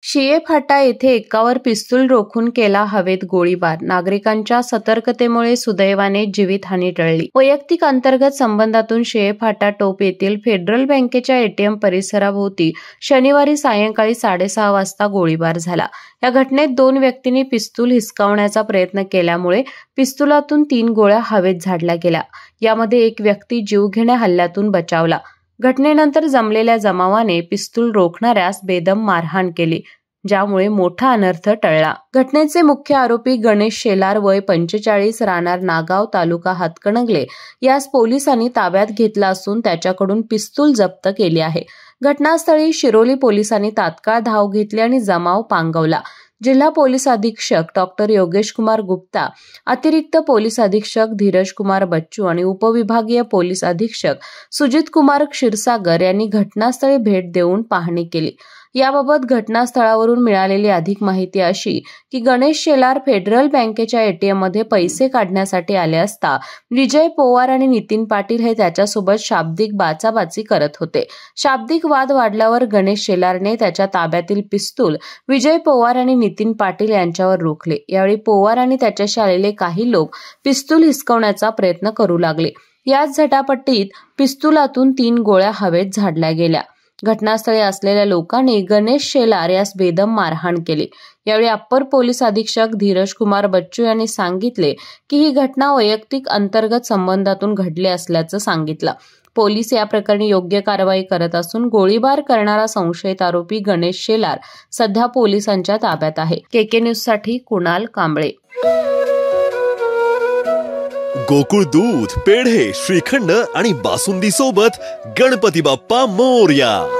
शिये फाटा येथे एकावर पिस्तूल रोखून केला हवेत गोळीबार। नागरिकांच्या सतर्कतेमुळे सुदैवाने जीवितहानी टळली। वैयक्तिक अंतर्गत संबंधातून शिये फाटा टोप येथील फेडरल बँकेच्या एटीएम परिसराभोवती शनिवारी सायंकाळी 6:30 वाजता गोळीबार झाला। या घटनेत 2 व्यक्तींनी पिस्तूल हिसकावण्याचा प्रयत्न केल्यामुळे पिस्तुलातून 3 गोळ्या हवेत झाडल्या गेल्या। यामध्ये एक व्यक्ती जीवघेण्या हल्ल्यातून बचावला। घटनेनंतर जमलेल्या जमावाने पिस्तूल रोखणाऱ्यास बेदम मारहाण केली, ज्यामुळे मोठा अनर्थ टळला। घटनेचे मुख्य आरोपी गणेश शेलार वय 45 राहणार नागाव तालुका हातकणंगले यास पोलिसांनी ताब्यात घेतला असून त्याच्याकडून पिस्तूल जप्त केली आहे। घटनास्थळी शिरोली पोलिसांनी तात्काळ धाव घेतली आणि जमाव पांगवला। जिल्हा पोलीस अधीक्षक डॉक्टर योगेश कुमार गुप्ता, अतिरिक्त पोलीस अधीक्षक धीरज कुमार बच्चू आणि उपविभागीय पोलीस अधीक्षक सुजित कुमार क्षीरसागर यांनी घटनास्थळी भेट देऊन पाहणी केली। याबाबत घटनास्थळावरून मिळालेली अधिक माहिती अशी की गणेश शेलार फेडरल बँकेच्या एटीएम मध्ये पैसे काढण्यासाठी आले असता विजय पवार आणि नितीन पाटील हे त्याच्यासोबत शाब्दिक बाचाबाची करत होते। शाब्दिक वाद वाढल्यावर गणेश शेलारने त्याच्या ताब्यातील पिस्तूल विजय पवार आणि नितीन पाटील यांच्यावर रोखले। यावेळी पवार आणि त्याच्याशी आलेले काही लोक पिस्तूल हिसकवण्याचा प्रयत्न करू लागले। याच झटापटीत पिस्तुलातून 3 गोळ्या हवेत झाडल्या गेल्या। घटनास्थळी असलेल्या लोकांनी गणेश शेलार यास बेदम मारहाण केली। यावेळी अप्पर पोलीस अधीक्षक धीरज कुमार बच्चू यांनी सांगितले की ही घटना वैयक्तिक अंतर्गत संबंधातून घडली असल्याचं सांगितलं। पोलीस या प्रकरणी योग्य कारवाई करत असून गोळीबार करणारा संशयित आरोपी गणेश शेलार सध्या पोलिसांच्या ताब्यात आहे। केके न्यूज साठी कुणाल कांबळे। गोकुळ दूध, पेढे, श्रीखंड आणि बासुंदी सोबत गणपती बाप्पा मोरया।